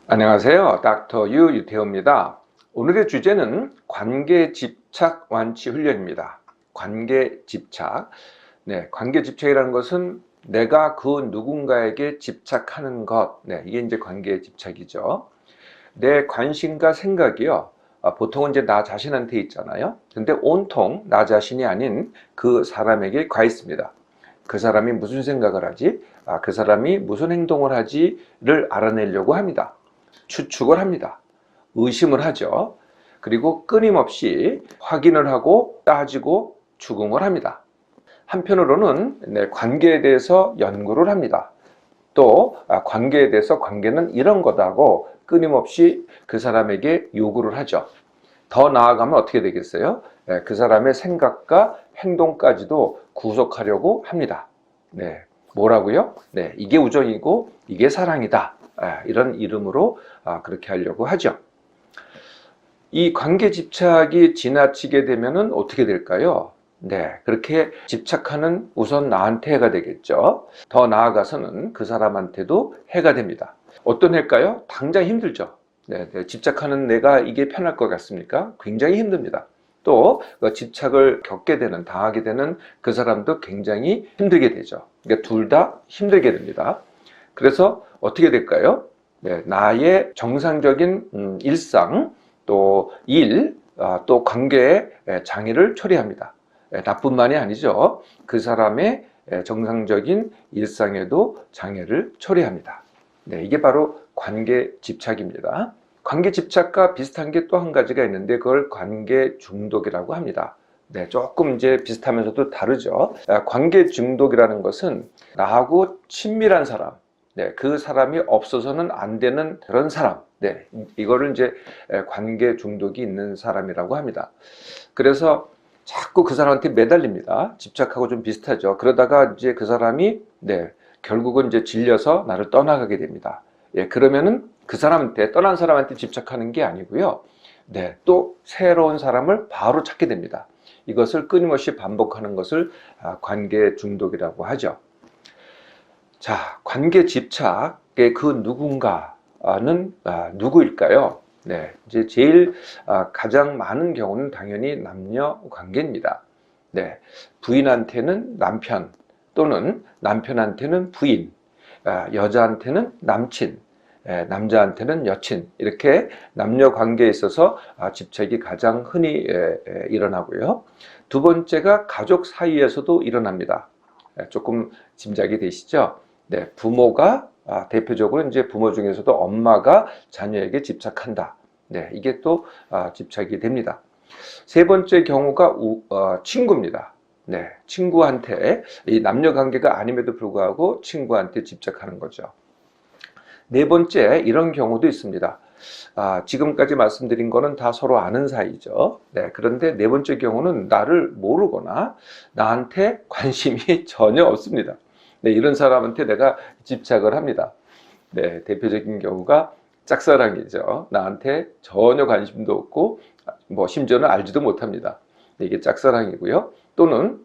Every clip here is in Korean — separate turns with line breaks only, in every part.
안녕하세요. 닥터 유태호입니다. 오늘의 주제는 관계 집착 완치 훈련입니다. 관계 집착. 관계 집착이라는 것은 내가 그 누군가에게 집착하는 것. 이게 이제 관계 집착이죠. 내 관심과 생각이요. 보통은 이제 나 자신한테 있잖아요. 근데 온통 나 자신이 아닌 그 사람에게 가 있습니다. 그 사람이 무슨 생각을 하지? 그 사람이 무슨 행동을 하지를 알아내려고 합니다. 추측을 합니다. 의심을 하죠. 그리고 끊임없이 확인을 하고 따지고 추궁을 합니다. 한편으로는 관계에 대해서 연구를 합니다. 또 관계에 대해서 관계는 이런 거다고 끊임없이 그 사람에게 요구를 하죠. 더 나아가면 어떻게 되겠어요? 그 사람의 생각과 행동까지도 구속하려고 합니다. 뭐라고요? 이게 우정이고 이게 사랑이다. 이런 이름으로 그렇게 하려고 하죠. 이 관계 집착이 지나치게 되면은 어떻게 될까요? 그렇게 집착하는 우선 나한테 해가 되겠죠. 더 나아가서는 그 사람한테도 해가 됩니다. 어떤 해일까요? 당장 힘들죠. 집착하는 내가 이게 편할 것 같습니까? 굉장히 힘듭니다. 또 집착을 겪게 되는, 당하게 되는 그 사람도 굉장히 힘들게 되죠. 그러니까 둘 다 힘들게 됩니다. 그래서 어떻게 될까요? 나의 정상적인 일상, 또 일, 또 관계에 장애를 초래합니다. 나뿐만이 아니죠. 그 사람의 정상적인 일상에도 장애를 초래합니다. 이게 바로 관계 집착입니다. 관계 집착과 비슷한 게 또 한 가지가 있는데 그걸 관계 중독이라고 합니다. 조금 이제 비슷하면서도 다르죠. 관계 중독이라는 것은 나하고 친밀한 사람, 그 사람이 없어서는 안 되는 그런 사람, 이거를 이제 관계 중독이 있는 사람이라고 합니다. 그래서 자꾸 그 사람한테 매달립니다. 집착하고 좀 비슷하죠. 그러다가 이제 그 사람이 결국은 이제 질려서 나를 떠나가게 됩니다. 그러면은 그 사람한테, 떠난 사람한테 집착하는 게 아니고요. 또 새로운 사람을 바로 찾게 됩니다. 이것을 끊임없이 반복하는 것을 관계 중독이라고 하죠. 자, 관계 집착의 그 누군가는 누구일까요? 이제 제일 가장 많은 경우는 당연히 남녀 관계입니다. 부인한테는 남편 또는 남편한테는 부인, 여자한테는 남친, 남자한테는 여친, 이렇게 남녀 관계에 있어서 집착이 가장 흔히 일어나고요. 두 번째가 가족 사이에서도 일어납니다. 조금 짐작이 되시죠? 부모가 대표적으로 이제 부모 중에서도 엄마가 자녀에게 집착한다. 이게 또 집착이 됩니다. 세 번째 경우가 친구입니다. 친구한테, 이 남녀 관계가 아님에도 불구하고 친구한테 집착하는 거죠. 네 번째, 이런 경우도 있습니다. 지금까지 말씀드린 거는 다 서로 아는 사이죠. 그런데 네 번째 경우는 나를 모르거나 나한테 관심이 전혀 없습니다. 이런 사람한테 내가 집착을 합니다. 대표적인 경우가 짝사랑이죠. 나한테 전혀 관심도 없고 뭐 심지어는 알지도 못합니다. 이게 짝사랑이고요. 또는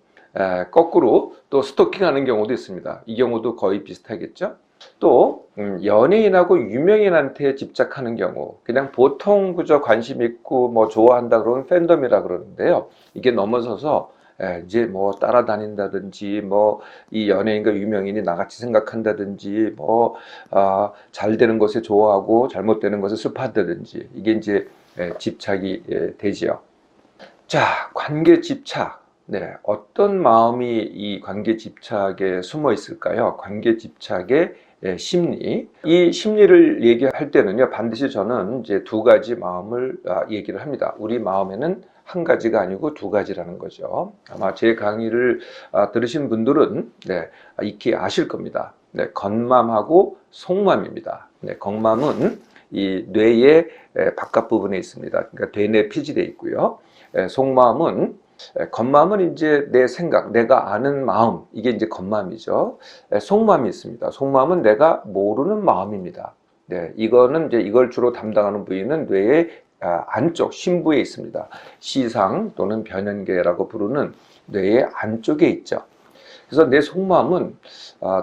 거꾸로 또 스토킹하는 경우도 있습니다. 이 경우도 거의 비슷하겠죠. 또 연예인하고 유명인한테 집착하는 경우, 그냥 보통 그저 관심 있고 뭐 좋아한다 그러면 팬덤이라 그러는데요. 이게 넘어서서 이제 뭐 따라다닌다든지 뭐 이 연예인과 유명인이 나같이 생각한다든지 뭐 잘 되는 것에 좋아하고 잘못되는 것에 슬퍼한다든지, 이게 이제 집착이 되지요. 자, 관계 집착. 어떤 마음이 이 관계 집착에 숨어 있을까요? 관계 집착의 심리. 이 심리를 얘기할 때는요, 반드시 저는 이제 두 가지 마음을 얘기를 합니다. 우리 마음에는 한 가지가 아니고 두 가지라는 거죠. 아마 제 강의를 들으신 분들은 익히 아실 겁니다. 겉맘하고 속맘입니다. 겉맘은 이 뇌의 바깥 부분에 있습니다. 그러니까 되뇌 피질에 있고요. 속마음은, 겉마음은 이제 내 생각, 내가 아는 마음, 이게 이제 겉마음이죠. 속마음이 있습니다. 속마음은 내가 모르는 마음입니다. 이거는 이제 이걸 주로 담당하는 부위는 뇌의 안쪽 심부에 있습니다. 시상 또는 변연계라고 부르는 뇌의 안쪽에 있죠. 그래서 내 속마음은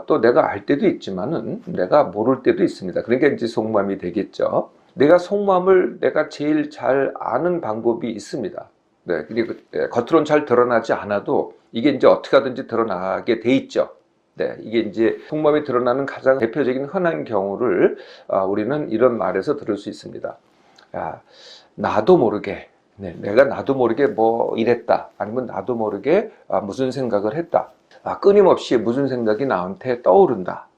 또 내가 알 때도 있지만은 내가 모를 때도 있습니다. 그러니까 이제 속마음이 되겠죠. 내가 속마음을 내가 제일 잘 아는 방법이 있습니다. 네, 그리고 겉으로는 잘 드러나지 않아도 이게 이제 어떻게 하든지 드러나게 돼 있죠. 네, 이게 이제 속마음이 드러나는 가장 대표적인 흔한 경우를 우리는 이런 말에서 들을 수 있습니다. 나도 모르게, 네, 내가 나도 모르게 뭐 이랬다, 아니면 나도 모르게 무슨 생각을 했다. 끊임없이 무슨 생각이 나한테 떠오른다.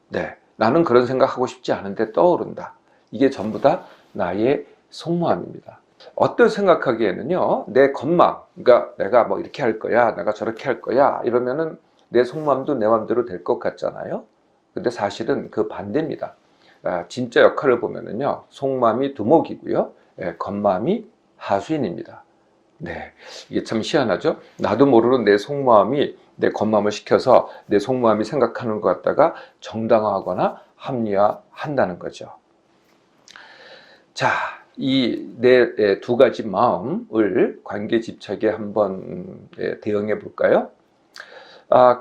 네, 나는 그런 생각하고 싶지 않은데 떠오른다. 이게 전부 다 나의 속마음입니다. 어떤 생각하기에는요, 내 겉마음, 그러니까 내가 뭐 이렇게 할 거야, 내가 저렇게 할 거야, 이러면은 내 속마음도 내 마음대로 될 것 같잖아요. 근데 사실은 그 반대입니다. 진짜 역할을 보면은요, 속마음이 두목이고요, 겉마음이 하수인입니다. 네, 이게 참 희한하죠? 나도 모르는 내 속마음이 내 겉마음을 시켜서 내 속마음이 생각하는 것 같다가 정당화하거나 합리화한다는 거죠. 자, 이 내 두 가지 마음을 관계 집착에 한번 대응해 볼까요?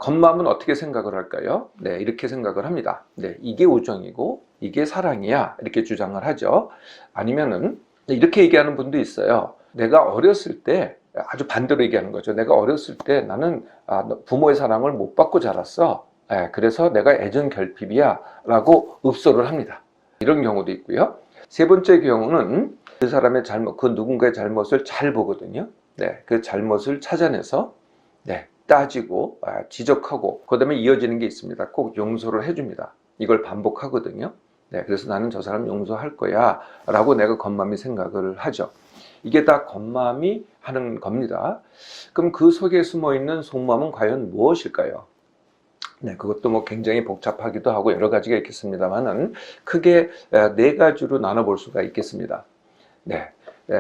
겉마음은 어떻게 생각을 할까요? 네, 이렇게 생각을 합니다. 네, 이게 우정이고 이게 사랑이야, 이렇게 주장을 하죠. 아니면은 이렇게 얘기하는 분도 있어요. 내가 어렸을 때, 아주 반대로 얘기하는 거죠. 내가 어렸을 때 나는 부모의 사랑을 못 받고 자랐어. 그래서 내가 애정 결핍이야 라고 읍소를 합니다. 이런 경우도 있고요. 세 번째 경우는 그 사람의 잘못, 그 누군가의 잘못을 잘 보거든요. 네, 그 잘못을 찾아내서 따지고 지적하고 그 다음에 이어지는 게 있습니다. 꼭 용서를 해줍니다. 이걸 반복하거든요. 네, 그래서 나는 저 사람 용서할 거야 라고 내가 겉마음이 생각을 하죠. 이게 다 겉마음이 하는 겁니다. 그럼 그 속에 숨어있는 속마음은 과연 무엇일까요? 네, 그것도 뭐 굉장히 복잡하기도 하고 여러 가지가 있겠습니다만은 크게 네 가지로 나눠볼 수가 있겠습니다. 네,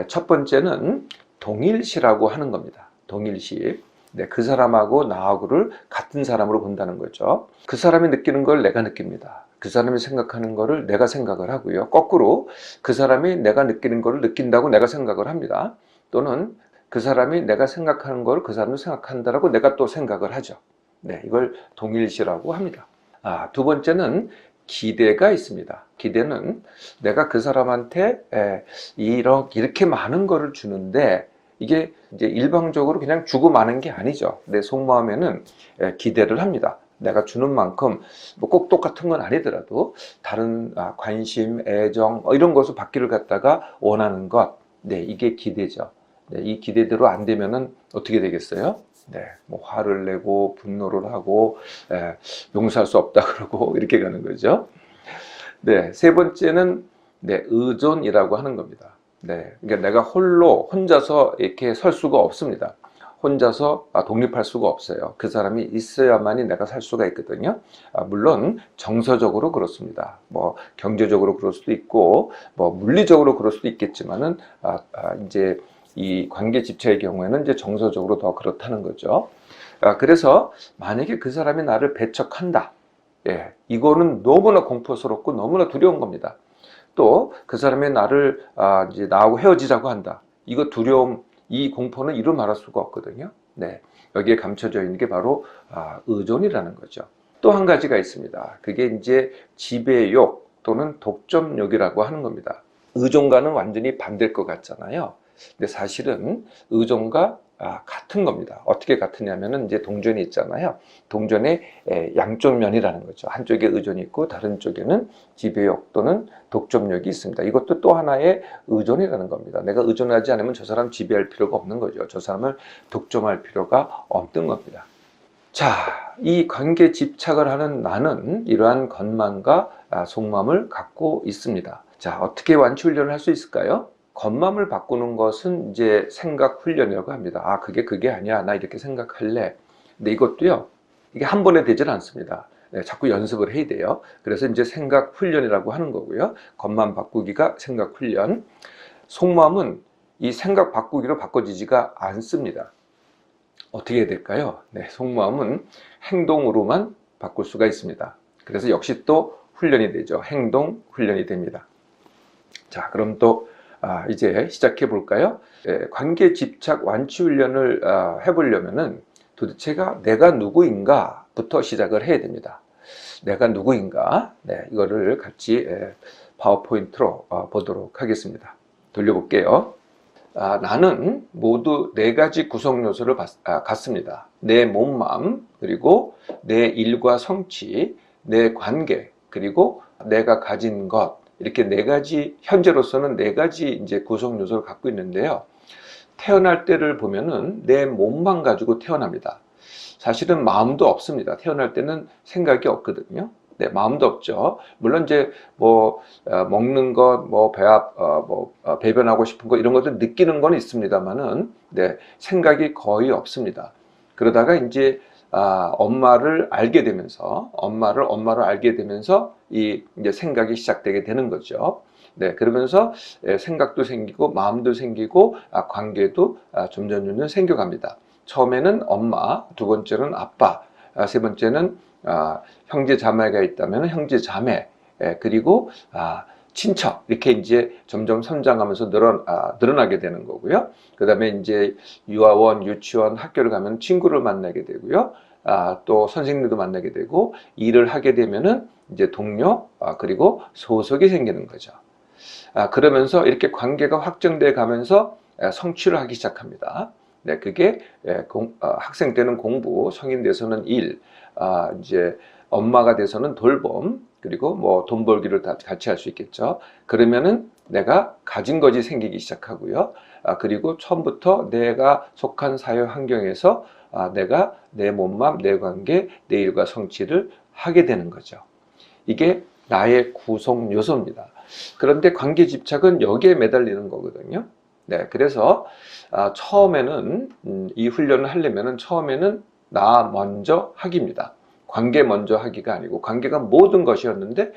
첫 번째는 동일시라고 하는 겁니다. 동일시. 네, 그 사람하고 나하고를 같은 사람으로 본다는 거죠. 그 사람이 느끼는 걸 내가 느낍니다. 그 사람이 생각하는 거를 내가 생각을 하고요. 거꾸로 그 사람이 내가 느끼는 거를 느낀다고 내가 생각을 합니다. 또는 그 사람이 내가 생각하는 걸 그 사람도 생각한다라고 내가 또 생각을 하죠. 네, 이걸 동일시라고 합니다. 두 번째는 기대가 있습니다. 기대는 내가 그 사람한테 이렇게 많은 거를 주는데 이게 이제 일방적으로 그냥 주고 마는 게 아니죠. 내 속마음에는 기대를 합니다. 내가 주는 만큼 뭐 꼭 똑같은 건 아니더라도 다른 관심, 애정 이런 것을 받기를 갖다가 원하는 것, 네, 이게 기대죠. 네, 이 기대대로 안 되면은 어떻게 되겠어요? 네, 뭐 화를 내고 분노를 하고 용서할 수 없다 그러고 이렇게 가는 거죠. 네, 세 번째는 의존이라고 하는 겁니다. 네, 그러니까 내가 혼자서 이렇게 설 수가 없습니다. 혼자서 독립할 수가 없어요. 그 사람이 있어야만이 내가 살 수가 있거든요. 물론 정서적으로 그렇습니다. 뭐 경제적으로 그럴 수도 있고, 뭐 물리적으로 그럴 수도 있겠지만은 이제 이 관계 집착의 경우에는 이제 정서적으로 더 그렇다는 거죠. 그래서 만약에 그 사람이 나를 배척한다. 이거는 너무나 공포스럽고 너무나 두려운 겁니다. 또 그 사람이 나를 이제 나하고 헤어지자고 한다. 이거 두려움, 이 공포는 이루 말할 수가 없거든요. 네, 여기에 감춰져 있는 게 바로 의존이라는 거죠. 또 한 가지가 있습니다. 그게 이제 지배욕 또는 독점욕이라고 하는 겁니다. 의존과는 완전히 반대일 것 같잖아요. 근데 사실은 의존과 같은 겁니다. 어떻게 같으냐면은 이제 동전이 있잖아요. 동전의 양쪽 면이라는 거죠. 한쪽에 의존이 있고 다른 쪽에는 지배욕 또는 독점욕이 있습니다. 이것도 또 하나의 의존이라는 겁니다. 내가 의존하지 않으면 저 사람 지배할 필요가 없는 거죠. 저 사람을 독점할 필요가 없는 겁니다. 자, 이 관계 집착을 하는 나는 이러한 겉마음과 속마음을 갖고 있습니다. 자, 어떻게 완치 훈련을 할 수 있을까요? 겉마음을 바꾸는 것은 이제 생각 훈련이라고 합니다. 그게 아니야. 나 이렇게 생각할래. 근데 이것도요, 이게 한 번에 되질 않습니다. 자꾸 연습을 해야 돼요. 그래서 이제 생각 훈련이라고 하는 거고요. 겉마음 바꾸기가 생각 훈련. 속마음은 이 생각 바꾸기로 바꿔지지가 않습니다. 어떻게 해야 될까요? 네, 속마음은 행동으로만 바꿀 수가 있습니다. 그래서 역시 또 훈련이 되죠. 행동 훈련이 됩니다. 자, 그럼 또 이제 시작해 볼까요? 관계 집착 완치 훈련을 해보려면은 도대체가 내가 누구인가 부터 시작을 해야 됩니다. 내가 누구인가? 네, 이거를 같이 파워포인트로 보도록 하겠습니다. 돌려볼게요. 나는 모두 네 가지 구성 요소를 갖습니다. 내 몸맘, 그리고 내 일과 성취, 내 관계, 그리고 내가 가진 것. 이렇게 네 가지, 현재로서는 네 가지 이제 구성 요소를 갖고 있는데요. 태어날 때를 보면은 내 몸만 가지고 태어납니다. 사실은 마음도 없습니다. 태어날 때는 생각이 없거든요. 네, 마음도 없죠. 물론 이제 먹는 것, 배변하고 싶은 것 이런 것들 느끼는 건 있습니다만은 네, 생각이 거의 없습니다. 그러다가 이제 엄마를 알게 되면서 엄마를 알게 되면서 이제 생각이 시작되게 되는 거죠. 네, 그러면서 생각도 생기고 마음도 생기고 관계도 점점 생겨갑니다. 처음에는 엄마, 두 번째는 아빠, 세 번째는 형제 자매가 있다면 형제 자매, 그리고 친척, 이렇게 이제 점점 성장하면서 늘어나게 되는 거고요. 그 다음에 이제 유아원, 유치원, 학교를 가면 친구를 만나게 되고요. 또 선생님도 만나게 되고, 일을 하게 되면은 이제 동료, 그리고 소속이 생기는 거죠. 그러면서 이렇게 관계가 확정돼 가면서 성취를 하기 시작합니다. 네, 그게 학생 때는 공부, 성인 돼서는 일, 이제 엄마가 돼서는 돌봄, 그리고 뭐 돈 벌기를 다 같이 할 수 있겠죠. 그러면은 내가 가진 것이 생기기 시작하고요. 그리고 처음부터 내가 속한 사회 환경에서 내가 내 몸맘, 내 관계, 내 일과 성취를 하게 되는 거죠. 이게 나의 구성 요소입니다. 그런데 관계 집착은 여기에 매달리는 거거든요. 네, 그래서 처음에는 이 훈련을 하려면은 처음에는 나 먼저 하기입니다. 관계 먼저 하기가 아니고 관계가 모든 것이었는데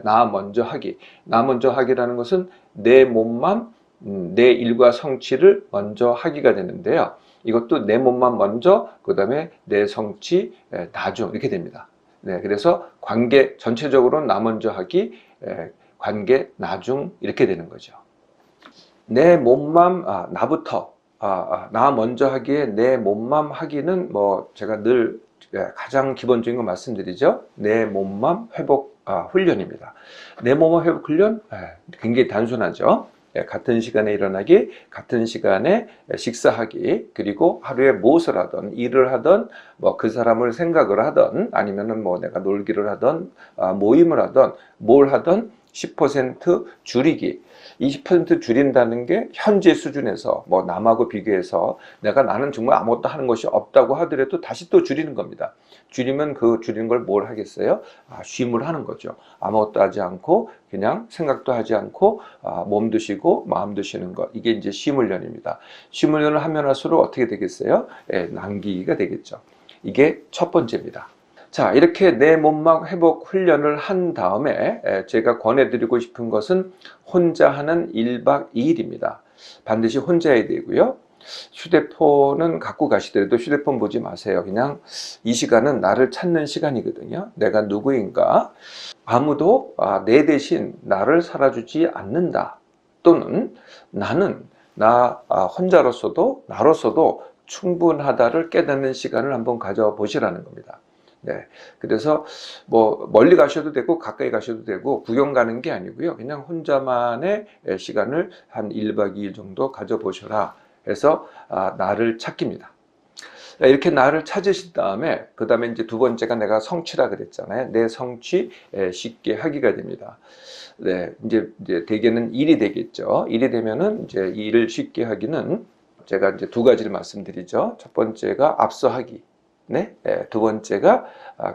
나 먼저 하기. 나 먼저 하기라는 것은 내 몸만 내 일과 성취를 먼저 하기가 되는데요. 이것도 내 몸만 먼저, 그 다음에 내 성취, 나중 이렇게 됩니다. 네, 그래서 관계 전체적으로 나 먼저 하기, 관계 나중 이렇게 되는 거죠. 내 몸맘 나부터 나 먼저 하기에 내 몸맘 하기는 뭐 제가 늘 가장 기본적인 거 말씀드리죠. 내 몸맘 회복 훈련입니다. 내 몸맘 회복 훈련 굉장히 단순하죠. 같은 시간에 일어나기, 같은 시간에 식사하기, 그리고 하루에 무엇을 하든 일을 하든 뭐 그 사람을 생각을 하든 아니면은 뭐 내가 놀기를 하든 모임을 하든 뭘 하든 10% 줄이기. 20% 줄인다는 게 현재 수준에서 뭐 남하고 비교해서 나는 정말 아무것도 하는 것이 없다고 하더라도 다시 또 줄이는 겁니다. 줄이면 그 줄이는 걸 뭘 하겠어요? 쉼을 하는 거죠. 아무것도 하지 않고 그냥 생각도 하지 않고 몸도 쉬고 마음도 쉬는 것. 이게 이제 쉼훈련입니다. 쉼훈련을 하면 할수록 어떻게 되겠어요? 남기기가 되겠죠. 이게 첫 번째입니다. 자, 이렇게 내 몸만 회복 훈련을 한 다음에 제가 권해드리고 싶은 것은 혼자 하는 1박 2일입니다. 반드시 혼자 해야 되고요. 휴대폰은 갖고 가시더라도 휴대폰 보지 마세요. 그냥 이 시간은 나를 찾는 시간이거든요. 내가 누구인가? 아무도 내 대신 나를 살아주지 않는다. 또는 나는 나 혼자로서도 나로서도 충분하다를 깨닫는 시간을 한번 가져보시라는 겁니다. 네. 그래서 뭐 멀리 가셔도 되고 가까이 가셔도 되고 구경 가는 게 아니고요. 그냥 혼자만의 시간을 한 1박 2일 정도 가져보셔라 해서 나를 찾기입니다. 이렇게 나를 찾으신 다음에 그 다음에 이제 두 번째가 내가 성취라 그랬잖아요. 내 성취 쉽게 하기가 됩니다. 네, 이제 대개는 일이 되겠죠. 일이 되면은 이제 일을 쉽게 하기는 제가 이제 두 가지를 말씀드리죠. 첫 번째가 앞서 하기. 네, 두 번째가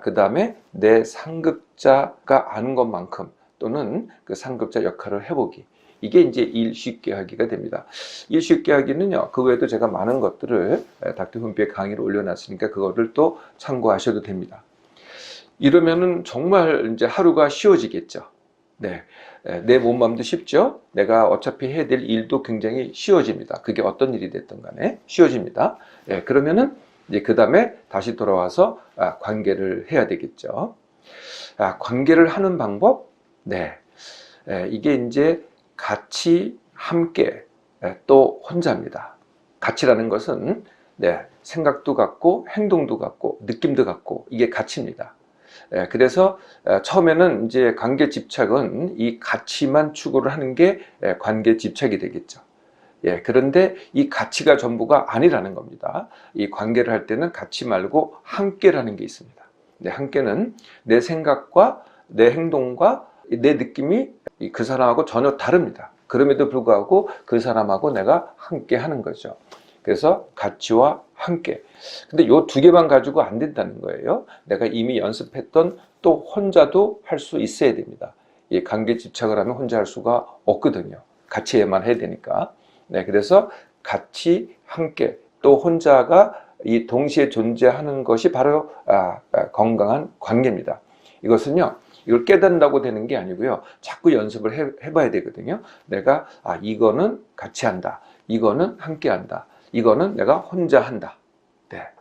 그 다음에 내 상급자가 아는 것만큼 또는 그 상급자 역할을 해보기. 이게 이제 일 쉽게 하기가 됩니다. 일 쉽게 하기는요, 그 외에도 제가 많은 것들을 닥터 홈피에 강의를 올려놨으니까 그거를 또 참고하셔도 됩니다. 이러면은 정말 이제 하루가 쉬워지겠죠. 네. 내 몸맘도 쉽죠. 내가 어차피 해야 될 일도 굉장히 쉬워집니다. 그게 어떤 일이 됐든 간에 쉬워집니다. 그러면은 이제 그 다음에 다시 돌아와서 관계를 해야 되겠죠. 관계를 하는 방법? 네. 이게 이제 같이, 함께, 또 혼자입니다. 같이라는 것은, 네. 생각도 같고 행동도 같고 느낌도 같고 이게 가치입니다. 그래서 처음에는 이제 관계 집착은 이 가치만 추구를 하는 게 관계 집착이 되겠죠. 그런데 이 가치가 전부가 아니라는 겁니다. 이 관계를 할 때는 가치 말고 함께라는 게 있습니다. 함께는 내 생각과 내 행동과 내 느낌이 그 사람하고 전혀 다릅니다. 그럼에도 불구하고 그 사람하고 내가 함께 하는 거죠. 그래서 가치와 함께. 근데 요 두 개만 가지고 안 된다는 거예요. 내가 이미 연습했던 또 혼자도 할 수 있어야 됩니다. 이 관계 집착을 하면 혼자 할 수가 없거든요. 가치에만 해야 되니까. 그래서 같이 함께 또 혼자가 이 동시에 존재하는 것이 바로 건강한 관계입니다. 이것은요, 이걸 깨닫는다고 되는 게 아니고요, 자꾸 연습을 해봐야 되거든요. 내가 이거는 같이 한다, 이거는 함께 한다, 이거는 내가 혼자 한다.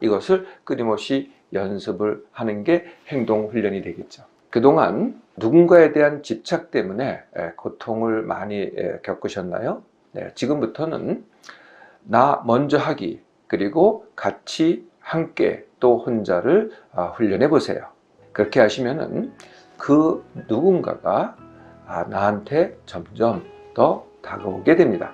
이것을 끊임없이 연습을 하는 게 행동 훈련이 되겠죠. 그동안 누군가에 대한 집착 때문에 고통을 많이 겪으셨나요? 지금부터는 나 먼저 하기, 그리고 같이 함께 또 혼자를 훈련해 보세요. 그렇게 하시면은 그 누군가가 나한테 점점 더 다가오게 됩니다.